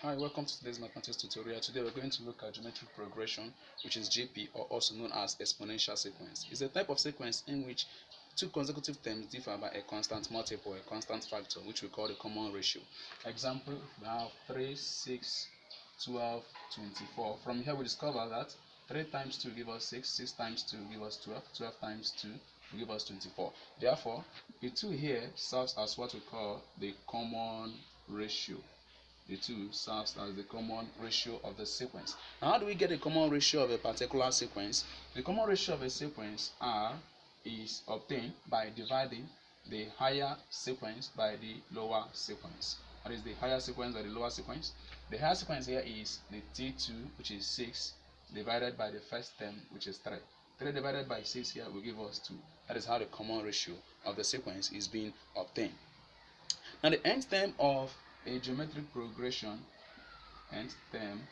Hi, welcome to today's mathematics tutorial. Today we're going to look at geometric progression, which is GP, or also known as exponential sequence. It's a type of sequence in which two consecutive terms differ by a constant multiple or a constant factor, which we call the common ratio. Example, we have 3, 6, 12, 24. From here we discover that 3 times 2 give us 6, 6 times 2 give us 12, 12 times 2 give us 24. Therefore, the 2 here serves as what we call the common ratio. The 2 serves as the common ratio of the sequence. Now, how do we get the common ratio of a particular sequence? The common ratio of a sequence R is obtained by dividing the higher sequence by the lower sequence. What is the higher sequence by the lower sequence? The higher sequence here is the T2, which is 6, divided by the first term, which is 3. 3 divided by 6 here will give us 2. That is how the common ratio of the sequence is being obtained. Now, the nth term of a geometric progression, nth term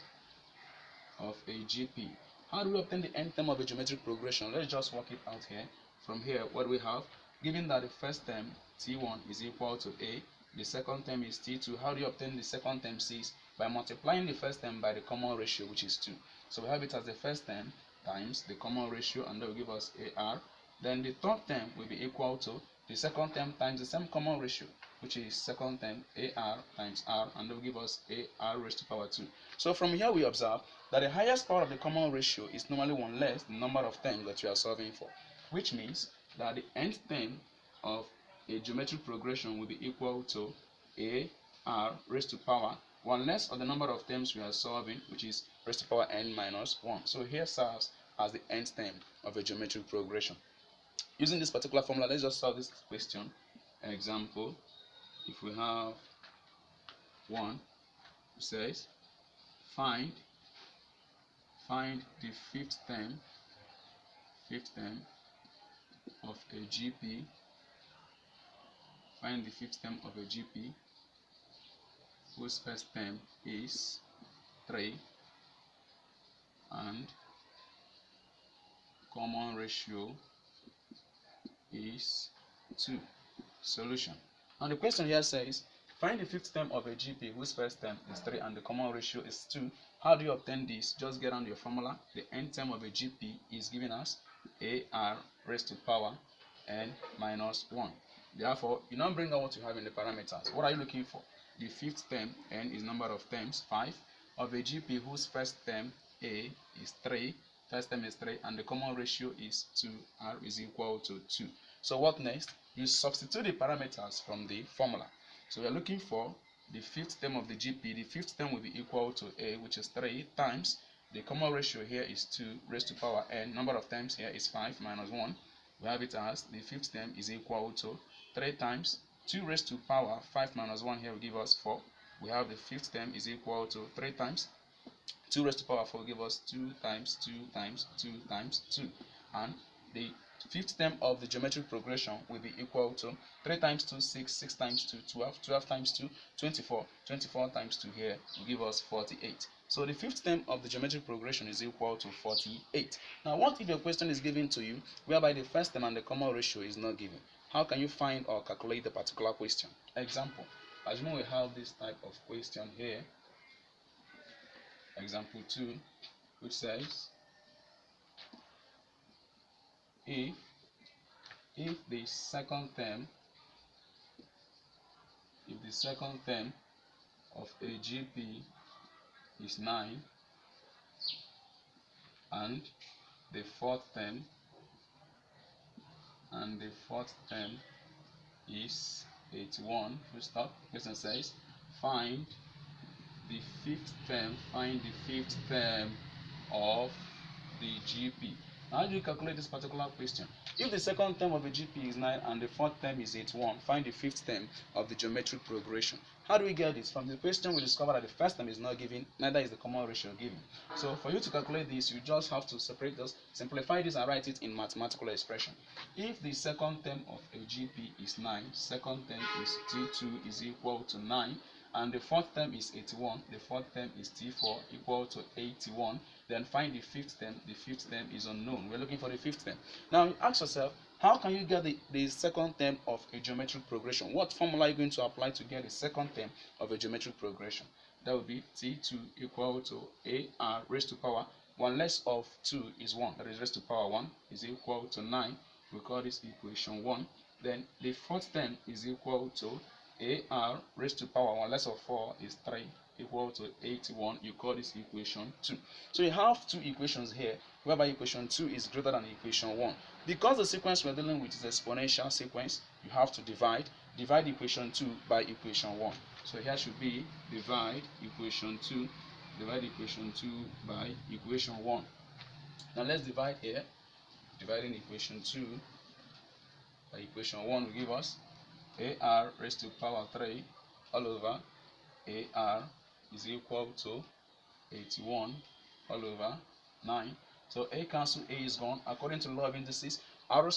of a GP. How do we obtain the nth term of a geometric progression? Let's just work it out here. From here, what do we have? Given that the first term, T1, is equal to A, the second term is T2. How do you obtain the second term? C, by multiplying the first term by the common ratio, which is 2. So we have it as the first term times the common ratio, and that will give us AR. Then the third term will be equal to the second term times the same common ratio, which is second term AR times R, and that will give us AR raised to power 2. So from here we observe that the highest power of the common ratio is normally 1 less the number of terms that we are solving for, which means that the nth term of a geometric progression will be equal to AR raised to power 1 less of the number of terms we are solving, which is raised to power n minus 1. So here serves as the nth term of a geometric progression. Using this particular formula, let's just solve this question. Example, if we have 1, it says find the fifth term of a GP. Find the fifth term of a GP whose first term is 3 and common ratio is 2. Solution. Now the question here says, find the fifth term of a GP whose first term is 3 and the common ratio is 2. How do you obtain this? Just get on your formula. The nth term of a GP is given as AR raised to power n minus 1. Therefore, you now bring out what you have in the parameters. What are you looking for? The fifth term, n is number of terms, 5, of a GP whose first term, A, is 3. First term is 3 and the common ratio is 2. R is equal to 2. So what next? You substitute the parameters from the formula. So we are looking for the fifth term of the GP. The fifth term will be equal to A, which is 3, times the common ratio here is 2 raised to power n. Number of terms here is 5 minus 1. We have it as the fifth term is equal to 3 times 2 raised to power 5 minus 1 here will give us 4. We have the fifth term is equal to 3 times 2 raised to power 4 will give us 2 times 2 times 2 times 2. And the fifth term of the geometric progression will be equal to 3 times 2, 6, 6 times 2, 12, 12 times 2, 24, 24 times 2 here will give us 48. So the fifth term of the geometric progression is equal to 48. Now what if a question is given to you whereby the first term and the common ratio is not given? How can you find or calculate the particular question? Example, as you know, we have this type of question here. Example 2, which says, if the second term of a GP is 9 and the fourth term is 81, full stop. Question says, find the fifth term of the GP. Now, how do you calculate this particular question? If the second term of a GP is 9 and the fourth term is 81, find the fifth term of the geometric progression. How do we get this? From the question, we discover that the first term is not given, neither is the common ratio given. So for you to calculate this, you just have to separate this, simplify this, and write it in mathematical expression. If the second term of a GP is 9, second term is T2 is equal to 9, and the fourth term is 81, the fourth term is T4 equal to 81, then find the fifth term. The fifth term is unknown. We're looking for the fifth term. Now you ask yourself, how can you get the second term of a geometric progression? What formula are you going to apply to get the second term of a geometric progression? that would be t2 equal to ar raised to power 1 less of 2 is 1, that is raised to power 1 is equal to 9. We call this equation 1. Then the fourth term is equal to ar raised to power 1 less of 4 is 3 equal to 81. You call this equation 2. So you have two equations here, whereby equation 2 is greater than equation 1. Because the sequence we're dealing with is exponential sequence, you have to divide equation 2 by equation 1. So here should be divide equation 2 by equation 1. Now let's divide here. Dividing equation 2 by equation 1 will give us ar raised to power 3 all over ar is equal to 81 all over 9. So a cancel, a is gone. According to the law of indices, r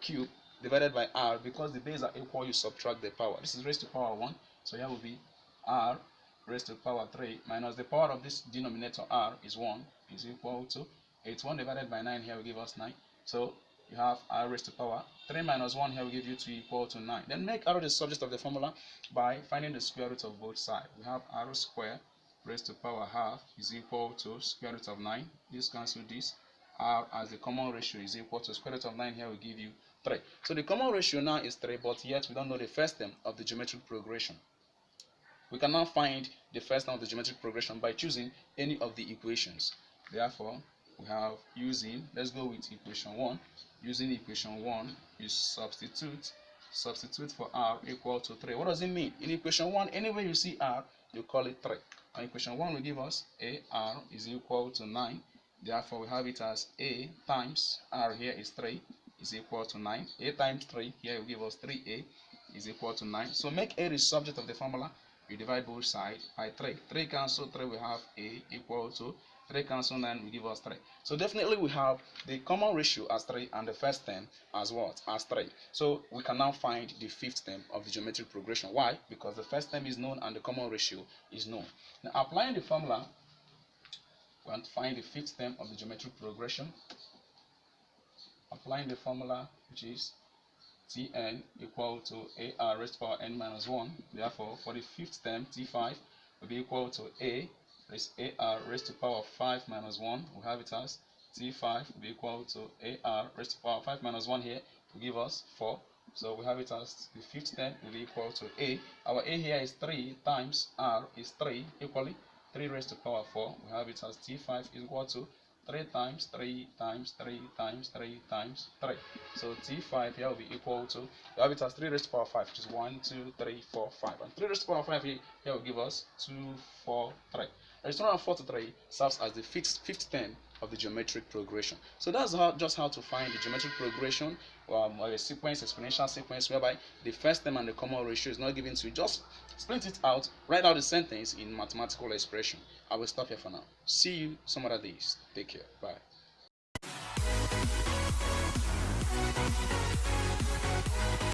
cube divided by r, because the bases are equal, you subtract the power. This is raised to power 1, so here will be r raised to power 3 minus the power of this denominator r is 1 is equal to 81 divided by 9. Here will give us 9. So you have r raised to power 3 minus 1 here will give you 2 equal to 9. Then make r the subject of the formula by finding the square root of both sides. We have r squared raised to power half is equal to square root of 9. This cancel this. R as the common ratio is equal to square root of 9. Here will give you 3. So the common ratio now is 3, but yet we don't know the first term of the geometric progression. We can now find the first term of the geometric progression by choosing any of the equations. Therefore, we have let's go with equation 1. Using equation 1, you substitute for r equal to 3. What does it mean? In equation 1, anywhere you see r, you call it 3. And equation 1 will give us ar is equal to 9. Therefore, we have it as a times r here is 3 is equal to 9. A times 3 here will give us 3a is equal to 9. So make a the subject of the formula. We divide both sides by 3. 3 cancel 3, we have a equal to 3 cancel 9 will give us 3. So definitely we have the common ratio as 3 and the first term as what? As 3. So we can now find the fifth term of the geometric progression. Why? Because the first term is known and the common ratio is known. Now applying the formula, we want to find the fifth term of the geometric progression. Applying the formula, which is Tn equal to ar raised to power n minus 1. Therefore, for the fifth term, T5 will be equal to ar raised to power 5 minus 1. We have it as T5 will be equal to ar raised to power 5 minus 1 here will give us 4. So we have it as the fifth term will be equal to a. Our a here is 3 times r is 3 equally 3 raised to power 4. We have it as T5 is equal to 3 times 3 times 3 times 3 times 3. So T5 here will be equal to, we have it as 3 raised to power 5, which is 1, 2, 3, 4, 5. And 3 raised to power 5 here will give us 2, 4, 3. And 243 serves as the fifth term of the geometric progression. So that's just how to find the geometric progression or a sequence, exponential sequence, whereby the first term and the common ratio is not given to you. Just split it out, write out the sentence in mathematical expression. I will stop here for now. See you some other days. Take care. Bye.